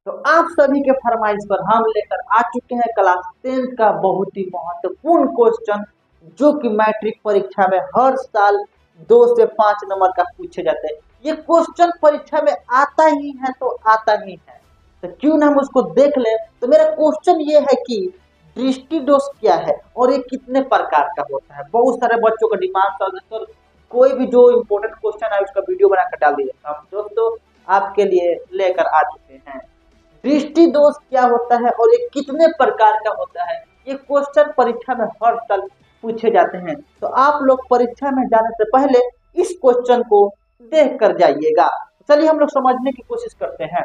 तो आप सभी के फरमाइश पर हम लेकर आ चुके हैं क्लास 10 का बहुत ही महत्वपूर्ण क्वेश्चन, जो कि मैट्रिक परीक्षा में हर साल 2 से 5 नंबर का पूछे जाते हैं। ये क्वेश्चन परीक्षा में आता ही है तो आता ही है, तो क्यों ना हम उसको देख लें। तो मेरा क्वेश्चन ये है कि दृष्टि दोष क्या है और ये कितने प्रकार का होता है। बहुत सारे बच्चों का डिमांड था सर, कोई भी जो इम्पोर्टेंट क्वेश्चन है उसका वीडियो बनाकर डाल दिए। हम दोस्तों आपके लिए लेकर आ चुके हैं दृष्टि दोष क्या होता है और ये कितने प्रकार का होता है। ये क्वेश्चन परीक्षा में हर साल पूछे जाते हैं, तो आप लोग परीक्षा में जाने से पहले इस क्वेश्चन को देख कर जाइएगा। चलिए हम लोग समझने की कोशिश करते हैं।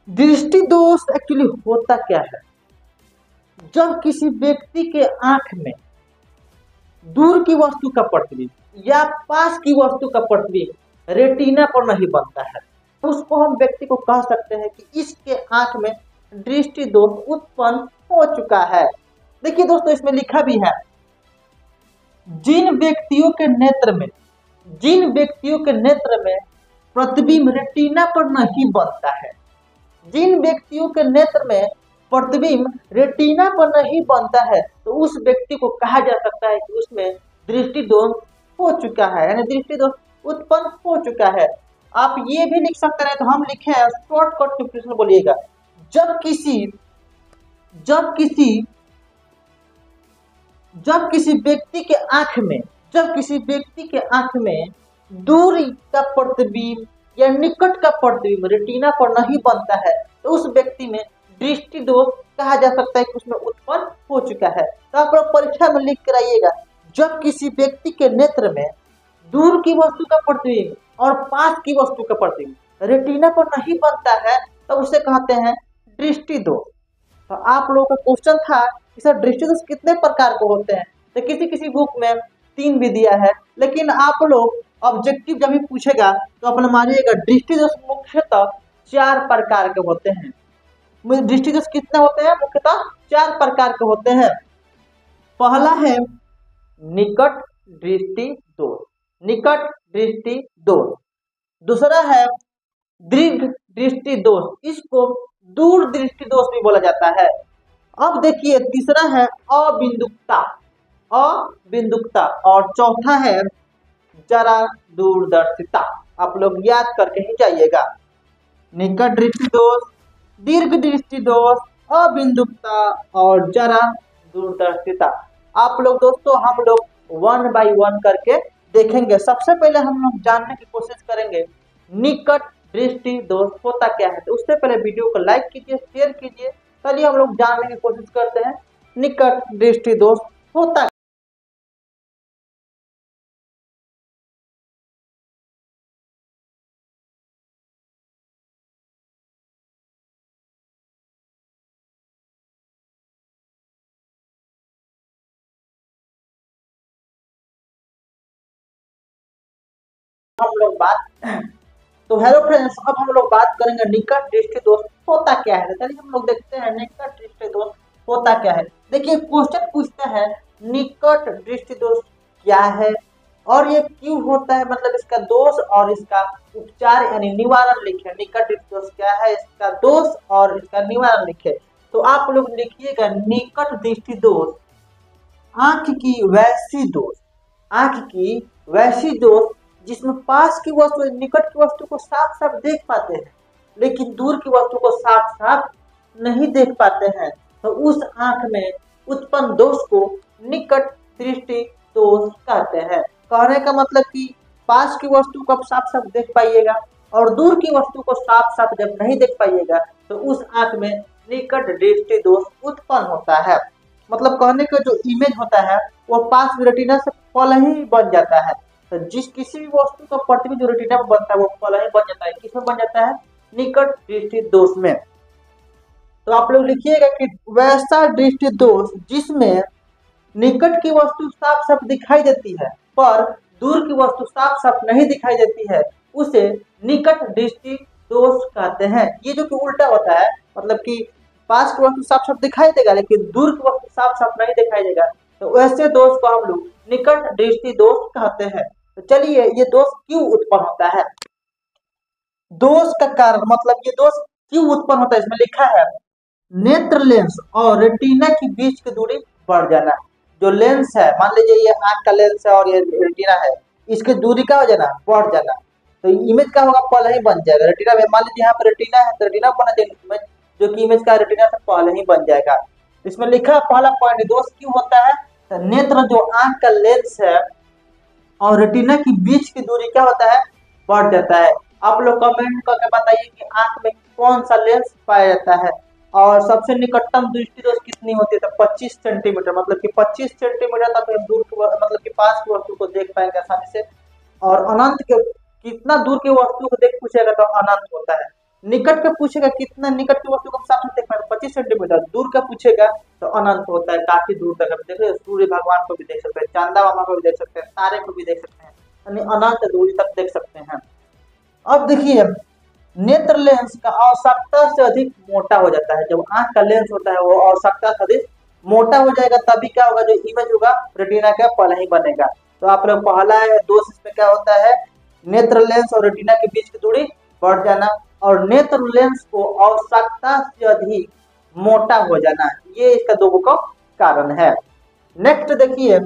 दृष्टि दोष एक्चुअली होता क्या है। जब किसी व्यक्ति के आंख में दूर की वस्तु का प्रतिबिंब या पास की वस्तु का प्रतिबिंब रेटिना पर नहीं बनता है, उसको हम व्यक्ति को कह सकते हैं कि इसके आंख में दृष्टि दोष उत्पन्न हो चुका है। देखिए दोस्तों, इसमें लिखा भी है, जिन व्यक्तियों के नेत्र में प्रतिबिंब रेटिना पर नहीं बनता है, जिन व्यक्तियों के नेत्र में प्रतिबिंब रेटिना पर नहीं बनता है, तो उस व्यक्ति को कहा जा सकता है कि उसमें दृष्टि दोष हो चुका है, यानी दृष्टि दोष उत्पन्न हो चुका है। आप ये भी लिख सकते हैं, तो हम लिखे हैं शॉर्टकट प्रिपरेशन बोलिएगा। जब किसी व्यक्ति के आंख में दूरी का प्रतिबिंब या निकट का प्रतिबिंब रेटिना पर नहीं बनता है, तो उस व्यक्ति में दृष्टि दोष कहा जा सकता है कि उसमें उत्पन्न हो चुका है। तो आप लोग परीक्षा में लिख कर आइएगा, जब किसी व्यक्ति के नेत्र में दूर की वस्तु का प्रतिबिंब और पास की वस्तु का प्रतिबिंब रेटिना पर नहीं बनता है, तो उसे कहते हैं दृष्टि दोष। तो आप लोगों का क्वेश्चन था कि सर दृष्टि दोष कितने प्रकार के होते हैं, तो किसी बुक में 3 भी दिया है, लेकिन आप लोग ऑब्जेक्टिव जब भी पूछेगा तो अपना मानिएगा दृष्टि दोष मुख्यतः 4 प्रकार के होते हैं। दृष्टि दोष कितने होते हैं? मुख्यतः 4 प्रकार के होते हैं। पहला है निकट दृष्टि दोष, दूसरा है दीर्घ दृष्टि दोष, इसको दूर दृष्टि दोष भी बोला जाता है। अब देखिए तीसरा है अबिंदुकता, और चौथा है जरा दूरदर्शिता। आप लोग याद करके ही जाइएगा, निकट दृष्टि दोष, दीर्घ दृष्टि दोष, अबिंदुकता और जरा दूरदर्शिता। आप लोग दोस्तों हम लोग 1 बाय 1 करके देखेंगे। सबसे पहले हम लोग जानने की कोशिश करेंगे निकट दृष्टि दोष होता क्या है। तो उससे पहले वीडियो को लाइक कीजिए, शेयर कीजिए। चलिए हम लोग जानने की कोशिश करते हैं निकट दृष्टि दोष होता। हम लोग तो हेलो फ्रेंड्स, अब हम लोग बात करेंगे निकट दृष्टि दोष होता क्या है। चलिए हम लोग देखते हैं निकट दृष्टि दोष होता क्या है। देखिए क्वेश्चन पूछता है निकट दृष्टि दोष क्या है और ये क्यों होता है, मतलब इसका दोष और इसका उपचार यानी निवारण लिखे। निकट दृष्टि दोष क्या है, इसका दोष और इसका निवारण लिखे। तो आप लोग लिखिएगा निकट दृष्टि दोष आंख की वैसी दोष जिसमें पास की वस्तु निकट की वस्तु को साफ साफ देख पाते हैं, लेकिन दूर की वस्तु को साफ साफ नहीं देख पाते हैं, तो उस आंख में उत्पन्न दोष को निकट दृष्टि दोष कहते हैं। कहने का मतलब कि पास की वस्तु को आप साफ साफ देख पाइएगा और दूर की वस्तु को साफ साफ जब नहीं देख पाइएगा, तो उस आंख में निकट दृष्टि दोष उत्पन्न होता है। मतलब कहने का जो इमेज होता है वो पास रेटिना से पल ही बन जाता है। तो किसी भी वस्तु का प्रतिबिंब जो रेटिना में बनता है वो पल ही बन जाता है। किसमें बन जाता है? निकट दृष्टि दोष में। तो आप लोग लिखिएगा कि वैसा दृष्टि दोष जिसमें निकट की वस्तु साफ साफ दिखाई देती है पर दूर की वस्तु साफ साफ नहीं दिखाई देती है, उसे निकट दृष्टि दोष कहते हैं। ये जो कि उल्टा होता है, मतलब कि पास की वस्तु साफ साफ दिखाई देगा लेकिन दूर की वस्तु साफ साफ नहीं दिखाई देगा, तो ऐसे दोष को हम लोग निकट दृष्टि दोष कहते हैं। तो चलिए ये दोष क्यों उत्पन्न होता है। दोष का कारण मतलब ये दोष क्यों उत्पन्न होता है, इसमें लिखा है नेत्र लेंस और रेटिना के बीच की दूरी बढ़ जाना। जो लेंस है, मान लीजिए ये आंख का लेंस है और ये रेटिना है, इसकी दूरी क्या हो जाना, बढ़ जाना। तो इमेज क्या होगा, पहले ही बन जाएगा। रेटिना में मान लीजिए यहाँ पर रेटिना है तो रेटिना बना जाएगा इमेज, जो कि इमेज का रेटिना से पहले ही बन जाएगा। इसमें लिखा है पहला पॉइंट, दोष क्यों होता है, तो नेत्र जो आंख का लेंस है और रेटिना के बीच की दूरी क्या होता है, बढ़ जाता है। आप लोग कमेंट करके बताइए कि आंख में कौन सा लेंस पाया जाता है और सबसे निकटतम दृष्टि दोष कितनी होती है, तो 25 सेंटीमीटर, मतलब कि 25 सेंटीमीटर तक हम दूर मतलब कि पास की वस्तु को देख पाएंगे आसानी से। और अनंत के कितना दूर की वस्तु को देख पूछेगा तो अनंत होता है। निकट का पूछेगा कितना निकट की वस्तु को साथ में देख पाएंगे 25 सेंटीमीटर, दूर का पूछेगा तो अनंत होता है, काफी दूर तक हम देख रहे हैं। सूर्य भगवान को भी देख सकते हैं, चांदा मामा को भी देख सकते हैं, तारे को भी देख सकते हैं, यानी अनंत दूरी तक देख सकते हैं। अब देखिए नेत्र लेंस का आवश्यकता से अधिक मोटा हो जाता है। जब आंख का लेंस होता है वो आवश्यकता से अधिक मोटा हो जाएगा, तभी क्या होगा, जो इमेज होगा रेटिना का पहले ही बनेगा। तो आप लोग पहला है दोष इसमें क्या होता है, नेत्र लेंस और रेटिना के बीच की दूरी बढ़ जाना और नेत्र लेंस को आवश्यकता से अधिक मोटा हो जाना, ये इसका दो का कारण है। नेक्स्ट देखिए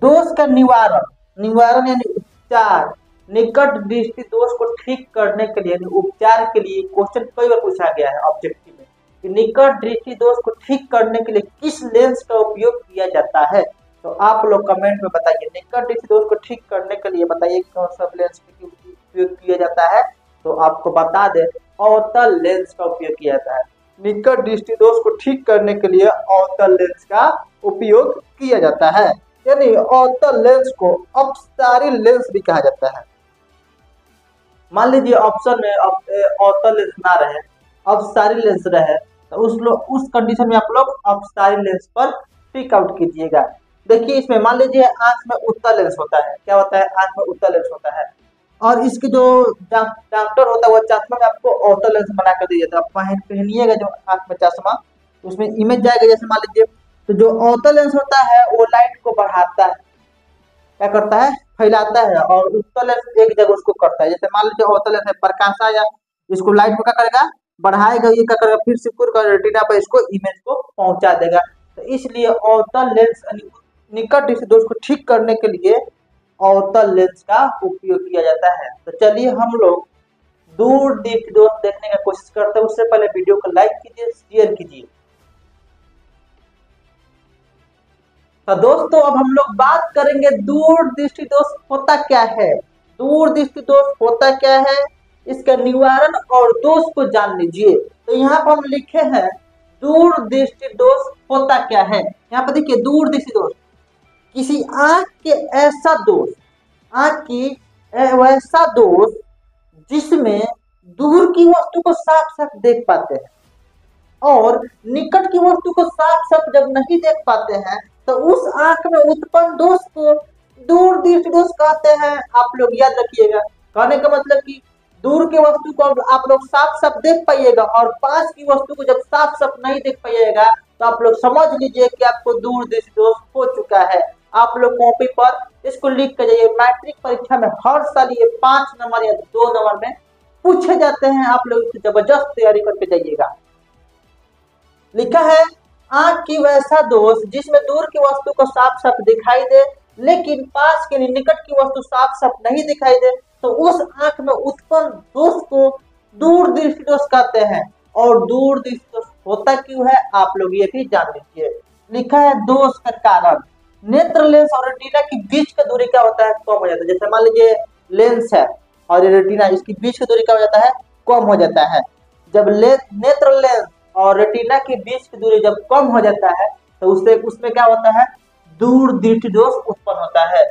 दोष का निवारण, निवारण यानी उपचार। निकट दृष्टि दोष को ठीक करने के लिए उपचार के लिए क्वेश्चन कई बार पूछा गया है ऑब्जेक्टिव में कि निकट दृष्टि दोष को ठीक करने के लिए किस लेंस का उपयोग किया जाता है। तो आप लोग कमेंट में बताइए, निकट दृष्टि दोष को ठीक करने के लिए बताइए कौन सा लेंस का उपयोग किया जाता है। तो आपको बता दें अवतल लेंस का उपयोग किया जाता है। निकट दृष्टि दोष को ठीक करने के लिए अवतल लेंस का उपयोग किया जाता है, यानी अवतल लेंस को अपसारी लेंस भी कहा जाता है। मान लीजिए ऑप्शन में अवतल लेंस ना रहे, अपसारी लेंस रहे, तो उस कंडीशन में आप लोग अपसारी लेंस पर टिक आउट कीजिएगा। देखिए इसमें मान लीजिए आंख में उत्तल लेंस होता है, क्या होता है, आंख में उत्तल लेंस होता है और इसके जो डॉक्टर होता है वो चश्मा में आपको अवतल लेंस बना कर दिया जाता है। पहनिएगा जो आंख में चश्मा, उसमें इमेज जाएगा। जैसे मान लीजिए तो जो अवतल लेंस होता है वो लाइट को बढ़ाता है, क्या करता है, फैलाता है, और उत्तल लेंस एक जगह उसको करता है। जैसे मान लीजिए अवतल लेंस है, प्रकाश आया, इसको लाइट को क्या करेगा, बढ़ाएगा, ये क्या करेगा, फिर सिकुड़ कर रेटिना पर इसको इमेज को पहुंचा देगा। तो इसलिए अवतल लेंस निकट दृष्टि दोष को ठीक करने के लिए अवतल लेंस का उपयोग किया जाता है। तो चलिए हम लोग दूर दृष्टि दोष देखने का कोशिश करते हैं। उससे पहले वीडियो को लाइक कीजिए, शेयर कीजिए। तो दोस्तों अब हम लोग बात करेंगे दूर दृष्टि दोष होता क्या है। दूर दृष्टि दोष होता क्या है, इसका निवारण और दोष को जान लीजिए। तो यहाँ पर हम लिखे हैं दूर दृष्टि दोष होता क्या है। यहाँ पर देखिए दूर दृष्टि दोष किसी आंख के ऐसा दोष, आंख की वैसा दोष जिसमें दूर की वस्तु को साफ साफ देख पाते हैं और निकट की वस्तु को साफ साफ जब नहीं देख पाते हैं तो उस आंख में उत्पन्न दोष को दूर दृष्टि दोष कहते हैं। आप लोग याद रखिएगा, कहने का मतलब कि दूर की वस्तु को आप लोग साफ साफ देख पाइएगा और पास की वस्तु को जब साफ साफ नहीं देख पाइएगा तो आप लोग समझ लीजिए कि आपको दूर दृष्टि दोष हो चुका है। आप लोग कॉपी पर इसको लिख कर जाइए। मैट्रिक परीक्षा में हर साल ये 5 नंबर या 2 नंबर में पूछे जाते हैं, आप लोग इसकी जबरदस्त तैयारी करके जाइएगा। लिखा है आंख की वैसा दोष जिसमें दूर की वस्तु को साफ साफ दिखाई दे लेकिन पास के निकट की वस्तु साफ साफ नहीं दिखाई दे, तो उस आंख में उत्पन्न दोष को दूर दृष्टि दोष कहते हैं। और दूर दृष्टि दोष होता क्यों है आप लोग ये भी जान लीजिए। लिखा है दोष का कारण, नेत्र लेंस और रेटिना के बीच का दूरी क्या होता है, कम हो जाता है। जैसे मान लीजिए लेंस है और रेटिना, इसकी बीच की दूरी क्या हो जाता है, कम हो जाता है। जब नेत्र लेंस और रेटिना के बीच की दूरी जब कम हो जाता है तो उसमें क्या होता है, दूर दृष्टि दोष उत्पन्न होता है।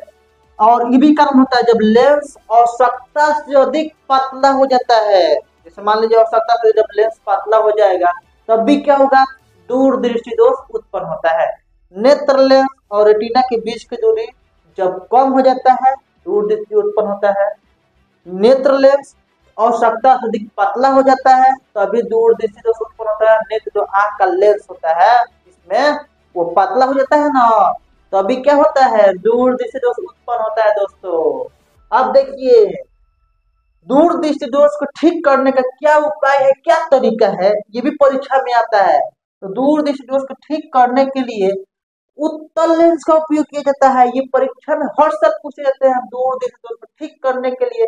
और ये भी कारण होता है जब लेंस आवश्यकता से अधिक पतला हो जाता है। जैसे मान लीजिए आवश्यकता से जब लेंस पतला हो जाएगा तब भी क्या होगा, दूर दृष्टि दोष उत्पन्न होता है। नेत्र लेंस और रेटिना के बीच की दूरी जब कम हो जाता है दूर दृष्टि उत्पन्न होता है। नेत्र लेंस आवश्यकता से अधिक पतला हो जाता है तभी दूर दृष्टि दोष उत्पन्न होता है। नेत्र जो आंख का लेंस होता है इसमें वो पतला हो जाता है ना, तभी क्या होता है, दूर दृष्टि दोष उत्पन्न होता है। दोस्तों अब देखिए दूर दृष्टि दोष को ठीक करने का क्या उपाय है, क्या तरीका है, ये भी परीक्षा में आता है। तो दूर दृष्टि दोष को ठीक करने के लिए उत्तल लेंस का उपयोग किया जाता है। ये परीक्षा में हर साल पूछे जाते हैं, दूर दृष्टि दोष को ठीक करने के लिए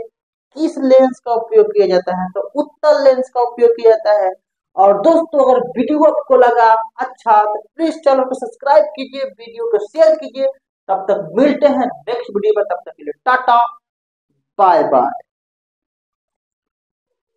किस लेंस का उपयोग किया जाता है, तो उत्तल लेंस का उपयोग किया जाता है। और दोस्तों, अगर वीडियो आपको लगा अच्छा तो प्लीज चैनल को सब्सक्राइब कीजिए, वीडियो को शेयर कीजिए। तब तक मिलते हैं नेक्स्ट वीडियो में, तब तक के लिए टाटा बाय बाय।